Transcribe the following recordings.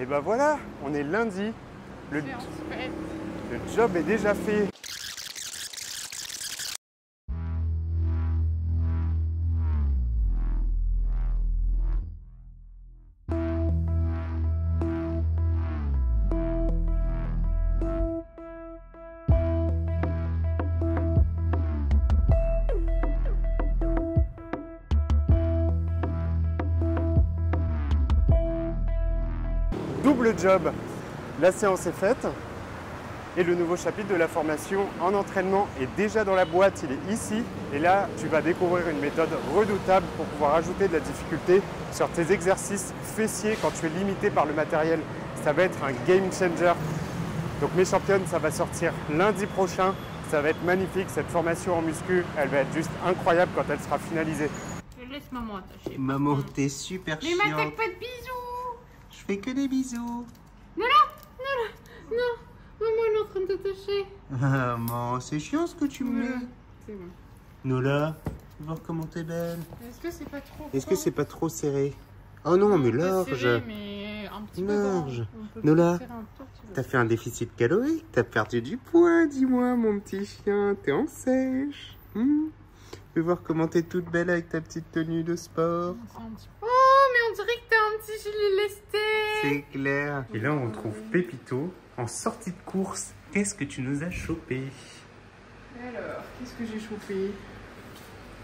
Et ben voilà, on est lundi. Le job est déjà fait. Double job, la séance est faite et le nouveau chapitre de la formation en entraînement est déjà dans la boîte, il est ici. Et là, tu vas découvrir une méthode redoutable pour pouvoir ajouter de la difficulté sur tes exercices fessiers quand tu es limité par le matériel. Ça va être un game changer. Donc mes championnes, ça va sortir lundi prochain. Ça va être magnifique, cette formation en muscu, elle va être juste incroyable quand elle sera finalisée. Je laisse maman attacher. Maman, t'es super Mais chiante. m'attaque pas de bisous. Je fais que des bisous. Non. Maman, elle est en train de t'attacher. Maman, c'est chiant ce que tu me mets. C'est bon. Nola, voir comment t'es belle. Est-ce que c'est pas trop Est-ce que c'est pas trop serré? Oh non, mais large. serré, mais un petit peu Large. grand. On peut Nola, serrer un tout petit peu. t'as fait un déficit calorique, t'as perdu du poids, dis-moi mon petit chien, t'es en sèche. Fais voir comment t'es toute belle avec ta petite tenue de sport. C'est un petit peu... Oh, mais on dirait que t'as un petit gilet lesté. C'est clair. Et là, on retrouve Pépito en sortie de course. Qu'est-ce que tu nous as chopé? Alors, qu'est-ce que j'ai chopé?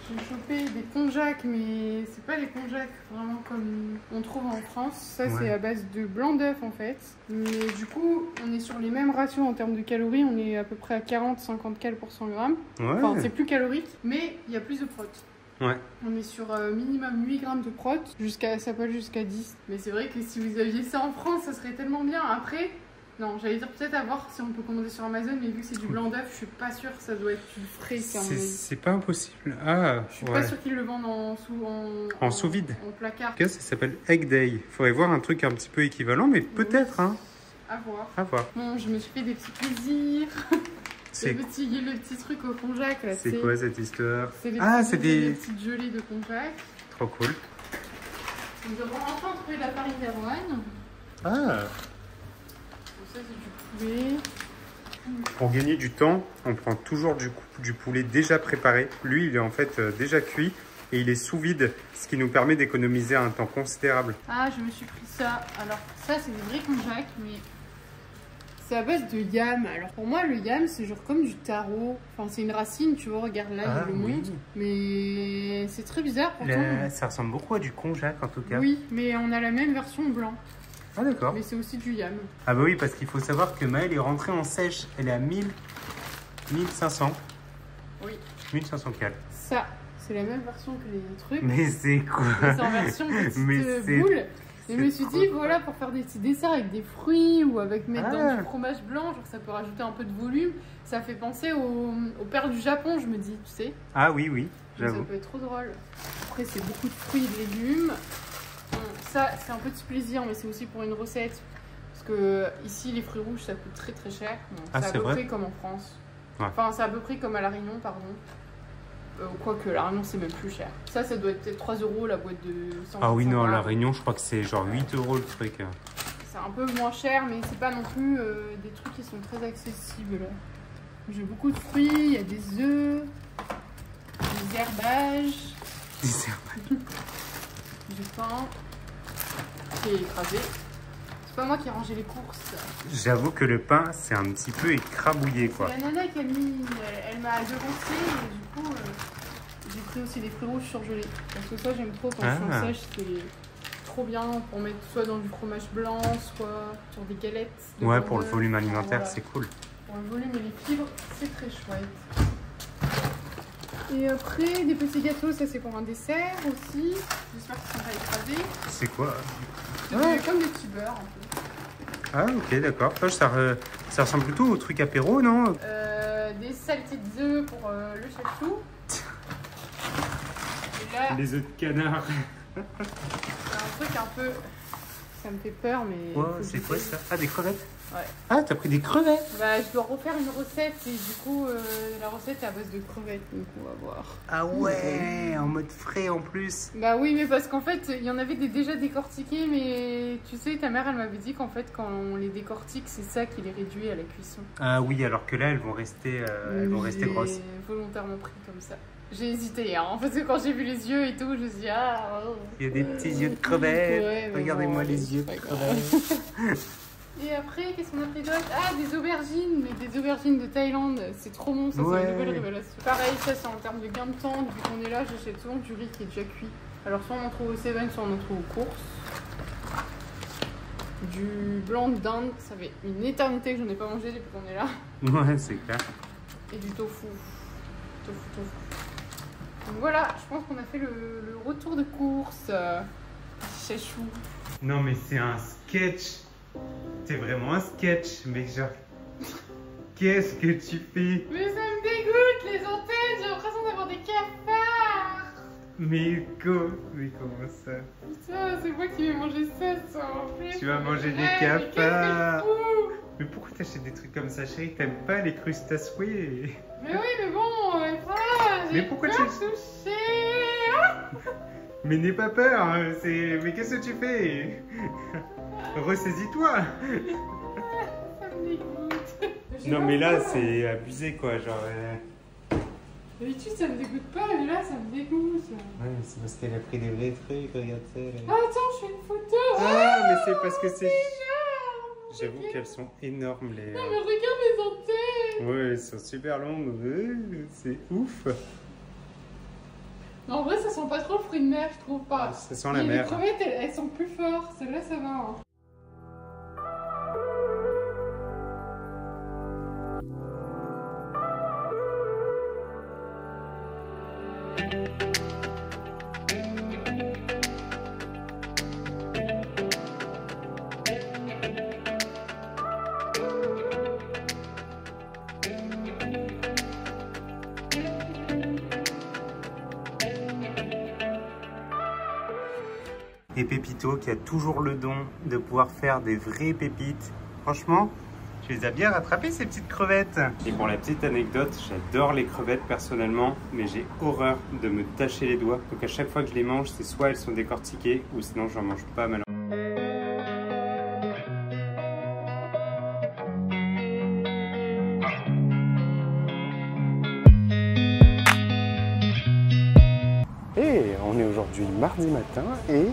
J'ai chopé des konjac, mais c'est pas les konjac vraiment comme on trouve en France. Ça, Ouais. c'est à base de blanc d'œuf en fait. Mais du coup, on est sur les mêmes ratios en termes de calories. On est à peu près à 40-50 cal pour 100 grammes. Enfin, c'est plus calorique, mais il y a plus de prot. Ouais. On est sur minimum 8 grammes de prot, ça peut aller jusqu'à 10. Mais c'est vrai que si vous aviez ça en France, ça serait tellement bien. Après, non, j'allais dire peut-être à voir si on peut commander sur Amazon, mais vu que c'est du blanc d'œuf, je suis pas sûre que ça doit être du frais. C'est pas impossible. Ah, Je suis pas sûre qu'ils le vendent en sous-vide. En placard. En tout cas, ça s'appelle Egg Day. Faudrait voir un truc un petit peu équivalent, mais peut-être, hein. À voir. À voir. Bon, je me suis fait des petits plaisirs. C'est le petit truc au konjac là. C'est quoi cette histoire? C'est c'est des petites gelées de konjac. Trop cool. Nous avons enfin trouvé de la farine d'avoine. Ah. Ça, c'est du poulet. Pour gagner du temps, on prend toujours du poulet déjà préparé. Lui, il est en fait déjà cuit et il est sous vide, ce qui nous permet d'économiser un temps considérable. Ah, je me suis pris ça. Alors, ça, c'est des vrais konjac, mais c'est à base de yam. Alors, pour moi, le yam, c'est genre comme du taro. Enfin, c'est une racine, tu vois, regarde là, je le montre. Mais c'est très bizarre, pourtant. Ça ressemble beaucoup à du konjac, en tout cas. Oui, mais on a la même version blanc. Ah, d'accord. Mais c'est aussi du yam. Ah bah oui, parce qu'il faut savoir que Maëlle est rentrée en sèche. Elle est à 1500. Oui. 1500 cal. Ça, c'est la même version que les trucs. Mais c'est quoi? Mais c'est en version petite boule. Et je me suis dit, voilà, pour faire des petits desserts avec des fruits ou avec mettre dans du fromage blanc, genre ça peut rajouter un peu de volume. Ça fait penser au père du Japon, je me dis, tu sais. Ah oui, j'avoue. Ça peut être trop drôle. Après, c'est beaucoup de fruits et de légumes. Bon, ça, c'est un petit plaisir, mais c'est aussi pour une recette. Parce que ici, les fruits rouges, ça coûte très très cher. Bon, c'est à peu près comme en France. Ouais. Enfin, c'est à peu près comme à La Réunion, pardon. Quoique, La Réunion, c'est même plus cher. Ça doit être peut-être 3 € la boîte de 100. Ah oui, non, La Réunion, je crois que c'est genre 8 € le truc. C'est un peu moins cher, mais c'est pas non plus des trucs qui sont très accessibles. J'ai beaucoup de fruits, il y a des œufs, des herbages. Des herbages. Du pain qui est écrasé. C'est pas moi qui ai rangé les courses. J'avoue que le pain, c'est un petit peu écrabouillé, quoi. C'est la nana qui a mis, elle m'a devancé et du coup, j'ai pris aussi des fruits rouges surgelés. Parce que ça, j'aime trop quand je suis en sèche, c'est trop bien pour mettre soit dans du fromage blanc, soit sur des galettes. Ouais, pour le volume alimentaire, voilà. C'est cool. Pour le volume et les fibres, c'est très chouette. Et après, des petits gâteaux, ça c'est pour un dessert aussi. J'espère qu'ils sont pas écrasés. C'est quoi? C'est comme des petits beurres un peu. Ah ok, d'accord. Ça ressemble plutôt au truc apéro, non? Des saletés d'œufs pour le chachou. Et là, les œufs de canard. c'est un truc un peu Ça me fait peur, mais... Oh, c'est quoi ça? Ah, des crevettes? Ouais. Ah, t'as pris des crevettes? Bah, je dois refaire une recette et du coup, la recette est à base de crevettes, donc on va voir. Ah ouais, en mode frais en plus. Bah oui, mais parce qu'en fait, il y en avait déjà décortiqués, mais tu sais, ta mère, elle m'avait dit qu'en fait, quand on les décortique, c'est ça qui les réduit à la cuisson. Ah oui, alors que là, elles vont rester grosses. J'ai volontairement pris comme ça. J'ai hésité, hein, parce que quand j'ai vu les yeux et tout, je me suis dit, ah... Oh. Il y a des petits yeux de crevettes. Ouais, regardez-moi bon, les yeux de crevettes. Et après, qu'est-ce qu'on a pris d'autre? Ah, des aubergines, mais des aubergines de Thaïlande. C'est trop bon, ça, c'est une nouvelle révélation. Pareil, ça, c'est en termes de gain de temps. Vu qu'on est là, j'achète souvent du riz qui est déjà cuit. Alors, soit on en trouve au Seven, soit on en trouve aux courses. Du blanc d'Inde, ça fait une éternité que j'en ai pas mangé depuis qu'on est là. Ouais, c'est clair. Et du tofu. Tofu. Donc voilà, je pense qu'on a fait le retour de course. Chachou. Non, mais c'est un sketch. C'est vraiment un sketch, mais genre... Qu'est-ce que tu fais? Mais ça me dégoûte, les antennes, j'ai l'impression d'avoir des cafards. Mais comment ça? Putain, c'est moi qui vais manger ça en plus. Tu vas manger des cafards. cafards. Mais pourquoi t'achètes des trucs comme ça, chérie? T'aimes pas les crustacés? Mais oui, mais bon, mais pourquoi tu... touché. Mais n'aie pas peur, hein, mais qu'est-ce que tu fais? Ressaisis-toi. Ça me dégoûte. Non mais là c'est abusé quoi, genre... D'habitude ça me dégoûte pas, mais là ça me dégoûte. Ouais, mais c'est parce qu'elle a pris des vrais trucs, regarde ça. Ah, attends, je fais une photo. Ah, mais c'est parce que c'est... J'avoue qu'elles sont énormes les... Non mais regarde les antennes. Ouais, elles sont super longues, c'est ouf. Non, en vrai ça sent pas trop le fruit de mer, je trouve pas. Ça sent la Et mer. les crevettes elles sont plus fortes, celles-là ça va. Hein. Et Pépito qui a toujours le don de pouvoir faire des vraies pépites. Franchement, tu les as bien rattrapées ces petites crevettes. Et pour la petite anecdote, j'adore les crevettes personnellement, mais j'ai horreur de me tacher les doigts. Donc à chaque fois que je les mange, c'est soit elles sont décortiquées, ou sinon j'en mange pas malheureusement. Et on est aujourd'hui mardi matin et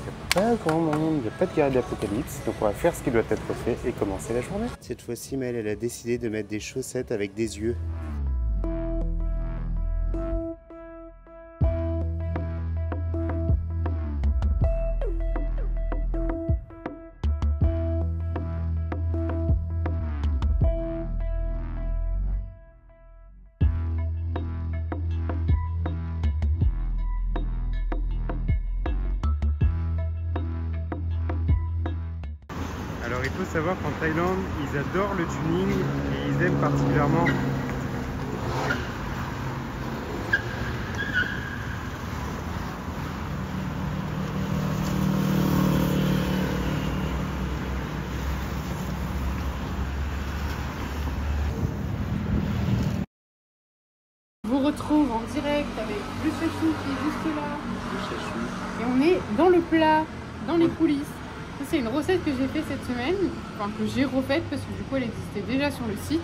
il n'y a pas grand monde, il n'y a pas de guerre d'apocalypse, donc on va faire ce qui doit être fait et commencer la journée. Cette fois-ci, Mel, elle a décidé de mettre des chaussettes avec des yeux. Alors il faut savoir qu'en Thaïlande, ils adorent le tuning et ils aiment particulièrement Je vous retrouve en direct avec le chachou qui est juste là. Et on est dans le plat, dans les coulisses. Ça, c'est une recette que j'ai fait cette semaine, enfin que j'ai refaite parce que du coup elle existait déjà sur le site.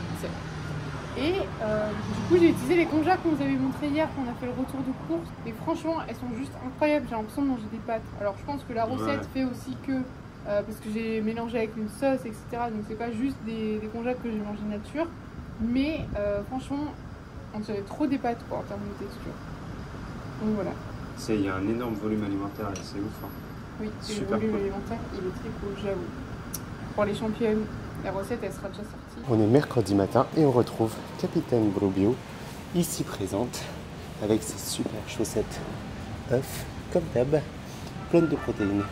Et du coup j'ai utilisé les conjas qu'on vous avait montré hier quand on a fait le retour de course. Et franchement elles sont juste incroyables, j'ai l'impression de manger des pâtes. Alors je pense que la recette fait aussi que, parce que j'ai mélangé avec une sauce etc. Donc c'est pas juste des conjas que j'ai mangé nature. Mais franchement on dirait trop des pâtes quoi en termes de texture. Donc voilà. Il y a un énorme volume alimentaire là, c'est ouf. Hein. Oui, et le Super volume cool. alimentaire, il est très cool, j'avoue. Pour les championnes, la recette, elle sera déjà sortie. On est mercredi matin et on retrouve Capitaine Brobio, ici présente, avec ses super chaussettes œufs, comme d'hab, pleines de protéines.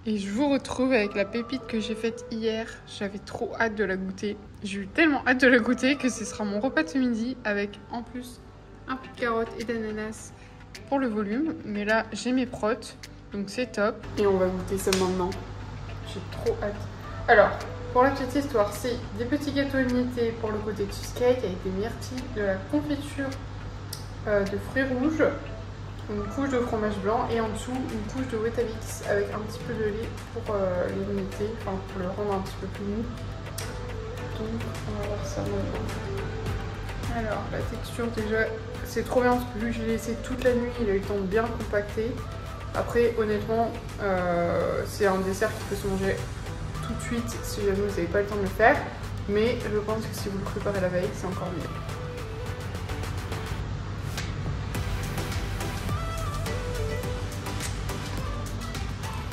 Et je vous retrouve avec la pépite que j'ai faite hier. J'avais trop hâte de la goûter. J'ai eu tellement hâte de la goûter que ce sera mon repas de ce midi avec en plus un peu de carottes et d'ananas pour le volume. Mais là, j'ai mes protes, donc c'est top. Et on va goûter ça maintenant. J'ai trop hâte. Alors, pour la petite histoire, c'est des petits gâteaux émiettés pour le côté cheesecake avec des myrtilles, de la confiture de fruits rouges, une couche de fromage blanc et en dessous une couche de Weetabix avec un petit peu de lait pour l'émietter, enfin pour le rendre un petit peu plus mou. Donc on va voir ça maintenant. Alors la texture déjà c'est trop bien parce que vu que je l'ai laissé toute la nuit, il a eu le temps de bien compacter. Après honnêtement c'est un dessert qui peut se manger tout de suite si jamais vous n'avez pas le temps de le faire, mais je pense que si vous le préparez la veille c'est encore mieux.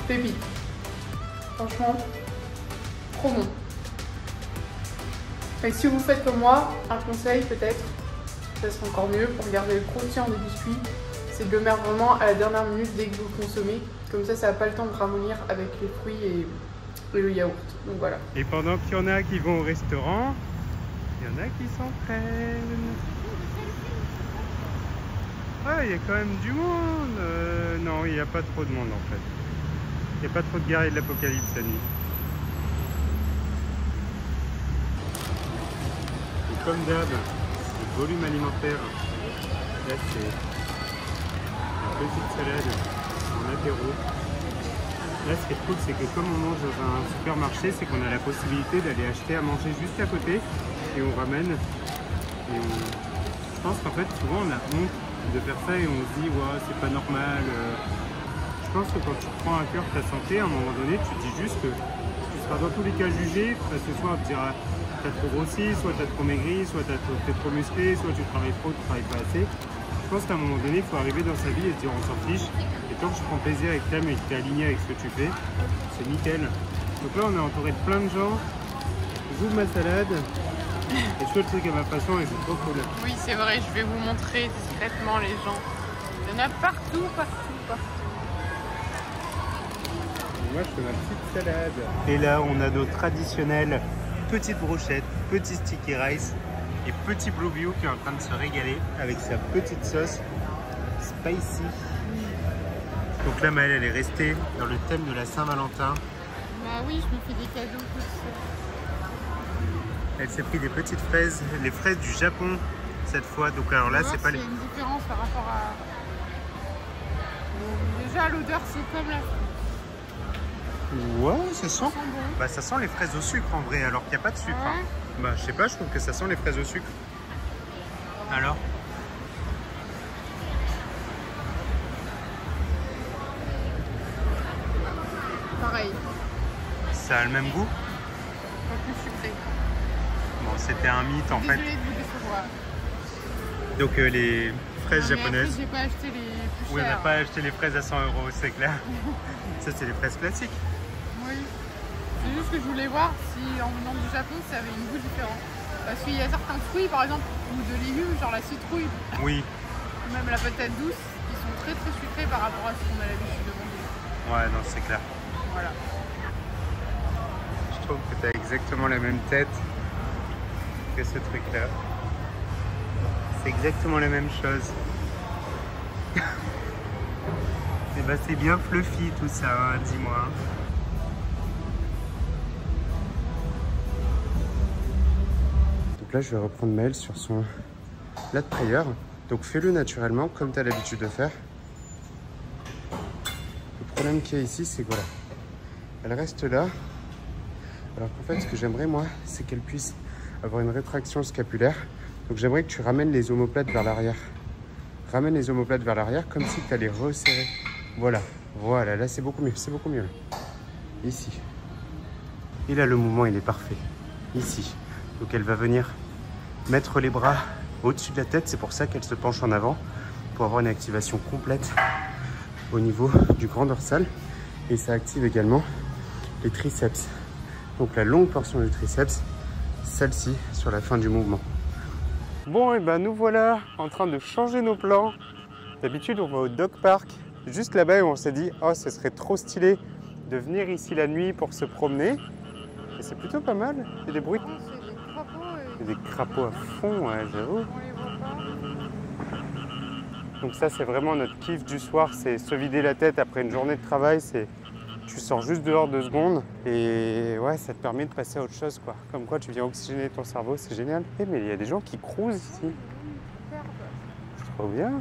Pépite. Franchement, trop bon. Et si vous faites comme moi, un conseil peut-être, ça sera encore mieux pour garder le croustillant des biscuits, c'est de le mettre vraiment à la dernière minute dès que vous le consommez. Comme ça n'a pas le temps de ramollir avec les fruits et le yaourt. Donc voilà. Et pendant qu'il y en a qui vont au restaurant, il y en a qui s'entraînent. Ah, il y a quand même du monde. Non, il n'y a pas trop de monde en fait. Il n'y a pas trop de guerriers de l'apocalypse la nuit. Et comme d'hab, le volume alimentaire, là c'est une petite salade en apéro. Là ce qui est cool, c'est que comme on mange dans un supermarché, c'est qu'on a la possibilité d'aller acheter à manger juste à côté et on ramène. Et je pense qu'en fait souvent on a honte de faire ça et on se dit ouais, c'est pas normal. Je pense que quand tu prends à cœur ta santé, à un moment donné, tu te dis juste que tu seras dans tous les cas jugé, parce que soit on te dira t'as trop grossi, soit t'as trop maigri, soit t'es trop musclé, soit tu travailles trop, tu travailles pas assez. Je pense qu'à un moment donné, il faut arriver dans sa vie et se dire on s'en fiche. Et tant que tu prends plaisir avec t'aimes et que tu es aligné avec ce que tu fais, c'est nickel. Donc là, on est entouré de plein de gens. J'ouvre ma salade et je fais le truc à ma façon et c'est trop cool. Oui, c'est vrai, je vais vous montrer discrètement les gens. Il y en a partout, partout, partout. Moi, je fais ma petite salade. Et là, on a nos traditionnelles petites brochettes, petits sticky rice et petit Blue Bio qui est en train de se régaler avec sa petite sauce spicy. Donc là, Maëlle, elle est restée dans le thème de la Saint-Valentin. Bah oui, je me fais des cadeaux pour ça. Elle s'est pris des petites fraises, les fraises du Japon cette fois. Donc alors là, c'est pas les... Il y a une différence par rapport à... Déjà, l'odeur, c'est comme la... Ouais, ça sent. Bon. Bah ça sent les fraises au sucre en vrai, alors qu'il n'y a pas de sucre. Ouais. Hein. Bah je sais pas, je trouve que ça sent les fraises au sucre. Alors? Pareil. Ça a le même goût? Pas plus sucré. Bon, c'était un mythe en fait. Désolée de vous décevoir. Donc les fraises japonaises. J'ai pas acheté les plus chères. Oui, on n'a pas acheté les fraises à 100 €, c'est clair. Ça, c'est les fraises classiques. Oui. C'est juste que je voulais voir si en venant du Japon, ça avait un goût différent. Parce qu'il y a certains fruits, par exemple, ou de légumes, genre la citrouille, Oui. ou même la patate douce, qui sont très très sucrés par rapport à ce qu'on a l'habitude de manger. Ouais, non, c'est clair. Voilà. Je trouve que tu as exactement la même tête que ce truc-là. C'est exactement la même chose. Et bah c'est bien fluffy tout ça, hein, dis-moi. Donc là je vais reprendre Maëlle sur son plat de prière. Donc fais-le naturellement comme tu as l'habitude de faire. Le problème qu'il y a ici c'est que voilà, elle reste là. Alors qu'en fait ce que j'aimerais moi c'est qu'elle puisse avoir une rétraction scapulaire. Donc j'aimerais que tu ramènes les omoplates vers l'arrière. Ramène les omoplates vers l'arrière comme si tu allais resserrer. Voilà, voilà, là c'est beaucoup mieux, là. Ici. Et là le mouvement il est parfait. Ici. Donc elle va venir mettre les bras au-dessus de la tête, c'est pour ça qu'elle se penche en avant, pour avoir une activation complète au niveau du grand dorsal. Et ça active également les triceps. Donc la longue portion du triceps, celle-ci sur la fin du mouvement. Bon, et ben nous voilà en train de changer nos plans. D'habitude, on va au dog park, juste là-bas, où on s'est dit, oh, ce serait trop stylé de venir ici la nuit pour se promener. Et c'est plutôt pas mal. Il y a des bruits. C'est des crapauds. Il y a des crapauds à fond, ouais, j'avoue. On les voit pas. Donc ça, c'est vraiment notre kiff du soir, c'est se vider la tête après une journée de travail. Tu sors juste dehors 2 secondes et ouais, ça te permet de passer à autre chose, quoi. Comme quoi, tu viens oxygéner ton cerveau, c'est génial. Eh, mais il y a des gens qui cruisent ici. C'est trop bien.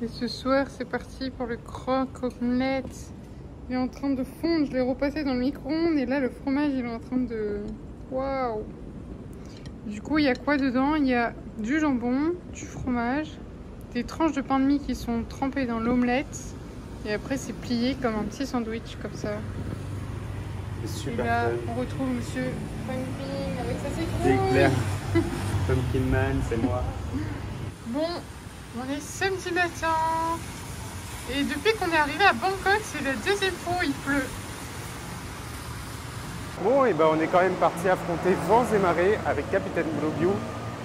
Et ce soir, c'est parti pour le croque-omelette. Il est en train de fondre, je l'ai repassé dans le micro-ondes et là, le fromage, il est en train de... Waouh! Du coup, il y a quoi dedans? Il y a du jambon, du fromage, des tranches de pain de mie qui sont trempées dans l'omelette et après, c'est plié comme un petit sandwich, comme ça. C'est Et super là, fun. on retrouve Monsieur Pumpkin avec sa C'est citrouille. clair. Pumpkin Man, c'est moi. Bon, on est samedi matin et depuis qu'on est arrivé à Bangkok, c'est la deuxième fois où il pleut. Bon, et ben on est quand même parti affronter vents et marées avec Capitaine Blue,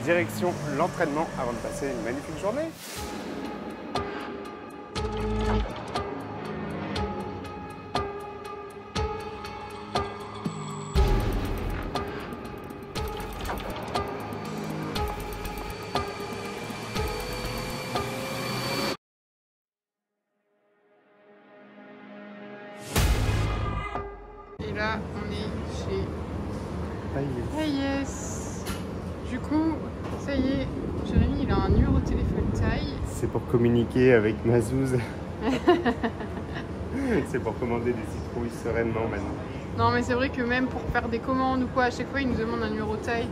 direction l'entraînement avant de passer une magnifique journée. Et là, on est chez Ah, Yes. Du coup, ça y est, Jérémy, il a un numéro de téléphone taille. c'est pour communiquer avec Mazouz. C'est pour commander des citrouilles sereinement maintenant. Non, mais c'est vrai que même pour faire des commandes ou quoi, à chaque fois, il nous demande un numéro taille.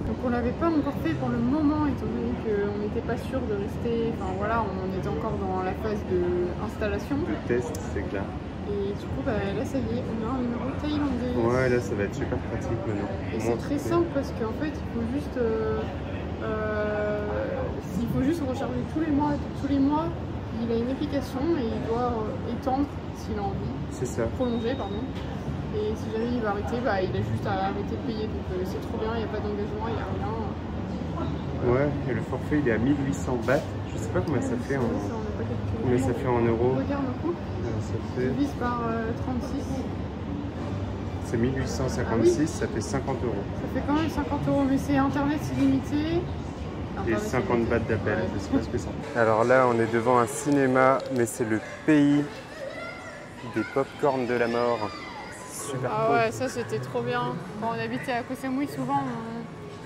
Donc on l'avait pas encore fait pour le moment, étant donné qu'on n'était pas sûr de rester. Enfin voilà, on était encore dans la phase d'installation. Le test, c'est clair. Et du coup, bah, là, ça y est, on a un numéro thaïlandais. Ouais, là, ça va être super pratique maintenant. Et c'est très simple parce qu'en fait, il faut juste recharger tous les mois. Tous les mois, il a une application et il doit étendre s'il a envie. C'est ça. Prolonger, pardon. Et si jamais il va arrêter, bah, il a juste à arrêter de payer. Donc c'est trop bien, il n'y a pas d'engagement, il n'y a rien. Ouais, et le forfait, il est à 1800 bahts. Je sais pas combien ça fait en... Combien ça fait en euros. Regarde un coup. Ça fait... Divise par 36. C'est 1856, ça fait 50 euros. Ça fait quand même 50 euros, mais c'est internet illimité. Et 50 bahts d'appel, ouais. Je sais pas ce que c'est. Alors là, on est devant un cinéma, mais c'est le pays des pop-corn de la mort. C'est super Ah cool. ouais, ça c'était trop bien. Quand on habitait à Koh Samui, souvent,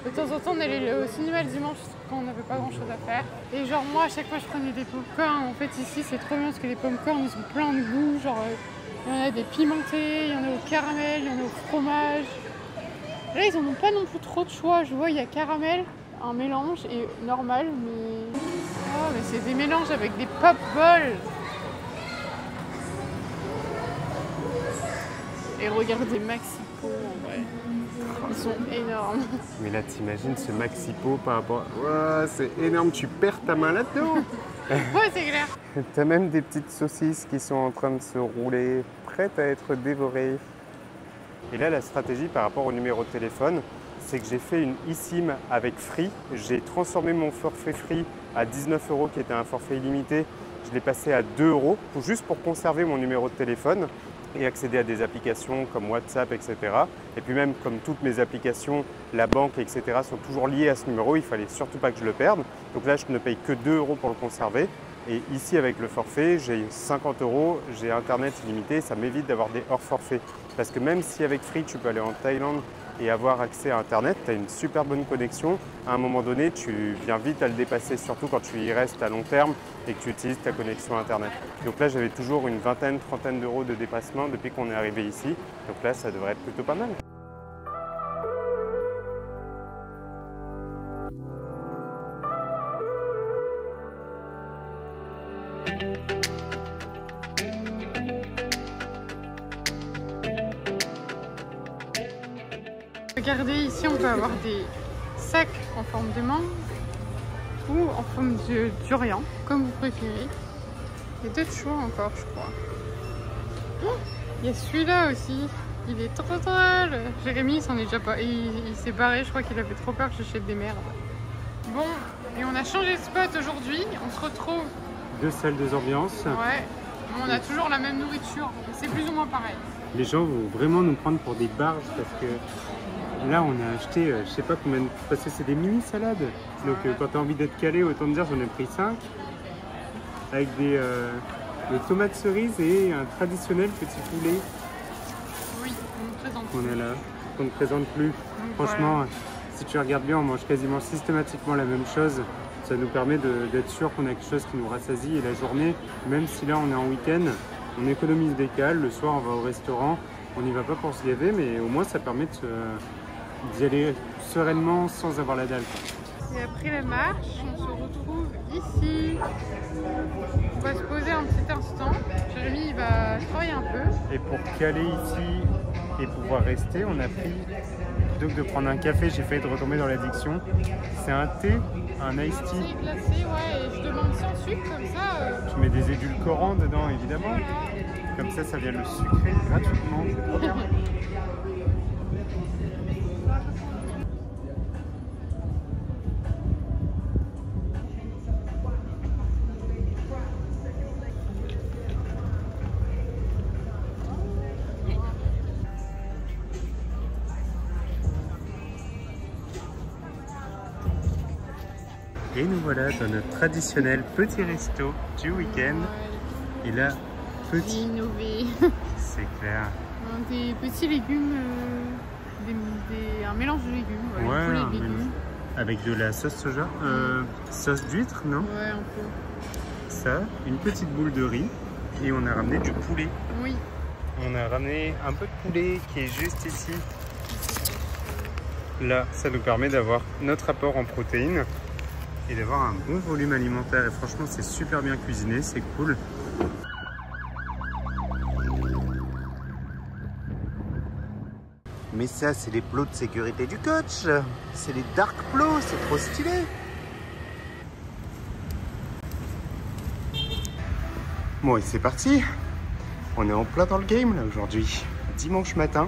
de temps en temps, on allait au cinéma le dimanche quand on n'avait pas grand chose à faire. Et genre, moi, à chaque fois, je prenais des pop-corn. En fait, ici, c'est trop bien parce que les pop-corn, ils ont plein de goûts. Genre, il y en a des pimentés, il y en a au caramel, il y en a au fromage. Là, ils en ont pas non plus trop de choix. Je vois, il y a caramel, un mélange et normal, mais... Oh, mais c'est des mélanges avec des pop-balls. Et regardez Maxipo en vrai. Ils sont énormes. Mais là, t'imagines ce Maxipo par rapport à... Ouah, c'est énorme, tu perds ta main là-dedans. Ouais, c'est clair. T'as même des petites saucisses qui sont en train de se rouler, prêtes à être dévorées. Et là, la stratégie par rapport au numéro de téléphone, c'est que j'ai fait une eSIM avec Free. J'ai transformé mon forfait Free à 19 € qui était un forfait illimité. Je l'ai passé à 2 €, juste pour conserver mon numéro de téléphone et accéder à des applications comme WhatsApp, etc. Et puis même comme toutes mes applications, la banque, etc. sont toujours liées à ce numéro, il ne fallait surtout pas que je le perde. Donc là, je ne paye que 2 € pour le conserver. Et ici, avec le forfait, j'ai 50 €, j'ai Internet illimité, ça m'évite d'avoir des hors forfaits. Parce que même si avec Free, tu peux aller en Thaïlande et avoir accès à Internet, tu as une super bonne connexion. À un moment donné, tu viens vite à le dépasser, surtout quand tu y restes à long terme et que tu utilises ta connexion Internet. Donc là, j'avais toujours une vingtaine, trentaine d'euros de dépassement depuis qu'on est arrivé ici. Donc là, ça devrait être plutôt pas mal. Regardez, ici on peut avoir des sacs en forme de mangue. coup en forme de durian, comme vous préférez. Il y a d'autres choix encore, je crois. Oh, il y a celui-là aussi. Il est trop drôle. Jérémy, il s'en est déjà pas. Il s'est barré, je crois qu'il avait trop peur que j'achète des merdes. Bon, et on a changé de spot aujourd'hui. On se retrouve. 2 salles, 2 ambiances. Ouais. On a toujours la même nourriture. C'est plus ou moins pareil. Les gens vont vraiment nous prendre pour des barges parce que là on a acheté, je sais pas combien, parce que c'est des mini salades. Donc quand tu as envie d'être calé, autant dire j'en ai pris 5. Avec des tomates cerises et un traditionnel petit poulet. Oui, on ne présente qu'on a là, qu'on ne présente plus. Donc, franchement, voilà. si tu regardes bien, on mange quasiment systématiquement la même chose. Ça nous permet d'être sûr qu'on a quelque chose qui nous rassasie. Et la journée, même si là on est en week-end, on économise des cales. Le soir, on va au restaurant. On n'y va pas pour se gaver, mais au moins ça permet d'y aller sereinement sans avoir la dalle. Et après la marche, on se retrouve ici. On va se poser un petit instant. Jérémy, il va travailler un peu. Et pour caler ici et pouvoir rester, on a pris, plutôt que de prendre un café, j'ai failli retomber dans l'addiction. C'est un thé, un iced tea. C'est glacé, ouais, et je demande sans sucre, comme ça. Tu mets des édulcorants dedans, évidemment. Comme ça vient le sucrer gratuitement. C'est trop bien. Et nous voilà dans notre traditionnel petit resto du week-end. Et là, petit... Innové. C'est clair. Des petits légumes, un mélange de légumes. Ouais, poulet de légumes. avec de la sauce soja. Sauce d'huître, non? Ouais, un peu. Ça, une petite boule de riz. Et on a ramené du poulet. Oui. On a ramené un peu de poulet qui est juste ici. Là, ça nous permet d'avoir notre apport en protéines et d'avoir un bon volume alimentaire. Et franchement, c'est super bien cuisiné, c'est cool. Mais ça, c'est les plots de sécurité du coach. C'est les dark plots, c'est trop stylé. Bon, et c'est parti. On est en plein dans le game là aujourd'hui. Dimanche matin,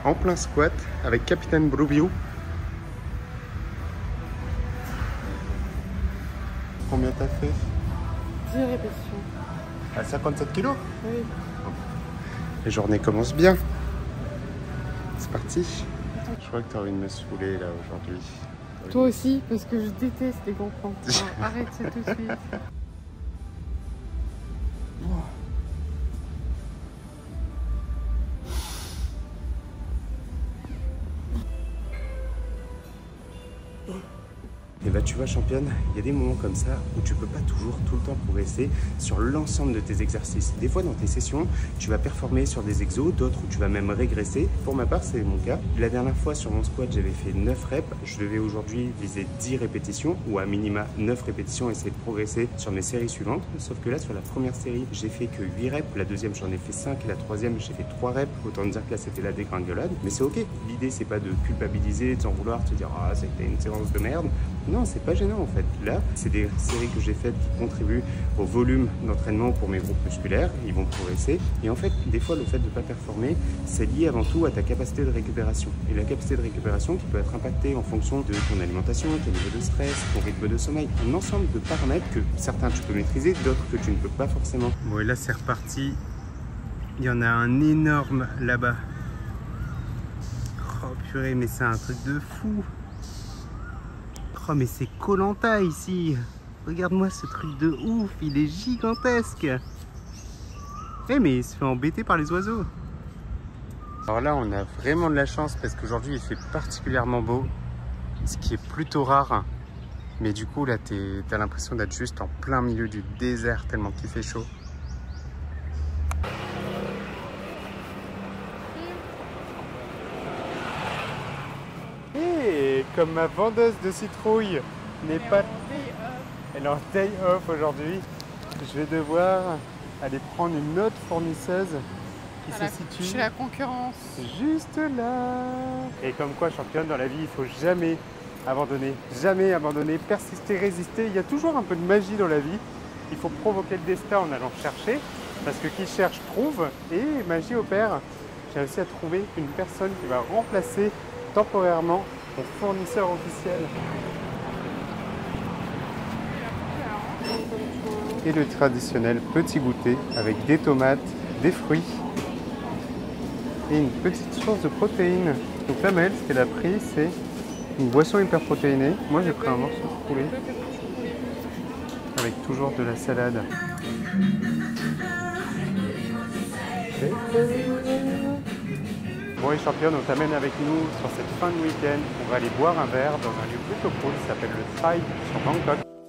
en plein squat avec Capitaine Brubio. Combien t'as fait? 10 répétitions. À 57 kilos. Oui. Les journées commencent bien. C'est parti. Je crois que t'as envie de me saouler là aujourd'hui. Toi aussi, parce que je déteste les gros plans. Arrête ça tout de suite. Et bah tu vois championne, il y a des moments comme ça où tu peux pas toujours tout le temps progresser sur l'ensemble de tes exercices. Des fois dans tes sessions, tu vas performer sur des exos, d'autres où tu vas même régresser. Pour ma part, c'est mon cas. La dernière fois sur mon squat, j'avais fait 9 reps. Je devais aujourd'hui viser 10 répétitions ou à minima 9 répétitions et essayer de progresser sur mes séries suivantes. Sauf que là, sur la première série, j'ai fait que 8 reps. La deuxième, j'en ai fait 5 et la troisième, j'ai fait 3 reps. Autant dire que là, c'était la dégringolade. Mais c'est ok. L'idée, c'est pas de culpabiliser, de s'en vouloir, de se dire « Ah, c'était une séance de merde ». Non, c'est pas gênant en fait. Là, c'est des séries que j'ai faites qui contribuent au volume d'entraînement pour mes groupes musculaires. Ils vont progresser. Et en fait, des fois, le fait de ne pas performer, c'est lié avant tout à ta capacité de récupération. Et la capacité de récupération qui peut être impactée en fonction de ton alimentation, ton niveau de stress, ton rythme de sommeil. Un ensemble de paramètres que certains tu peux maîtriser, d'autres que tu ne peux pas forcément. Bon, et là, c'est reparti. Il y en a un énorme là-bas. Oh purée, mais c'est un truc de fou. Oh mais c'est Koh-Lanta ici. Regarde-moi ce truc de ouf, il est gigantesque. Eh mais il se fait embêter par les oiseaux. Alors là on a vraiment de la chance parce qu'aujourd'hui il fait particulièrement beau. Ce qui est plutôt rare. Mais du coup là t'as l'impression d'être juste en plein milieu du désert tellement qu'il fait chaud. Et comme ma vendeuse de citrouille n'est pas... Elle est en day off aujourd'hui. Je vais devoir aller prendre une autre fournisseuse qui se situe Chez la concurrence. juste là. Et comme quoi, championne, dans la vie, il faut jamais abandonner, jamais abandonner, persister, résister. Il y a toujours un peu de magie dans la vie. Il faut provoquer le destin en allant chercher, parce que qui cherche trouve, et magie opère. J'ai réussi à trouver une personne qui va remplacer temporairement mon fournisseur officiel. Et le traditionnel petit goûter avec des tomates, des fruits et une petite source de protéines. Donc là, Maëlle, ce qu'elle a pris, c'est une boisson hyper protéinée. Moi, j'ai pris un morceau de poulet avec toujours de la salade. Bon, les championnes, on t'amène avec nous sur cette fin de week-end. On va aller boire un verre dans un lieu plutôt cool qui s'appelle le Tribe sur Bangkok.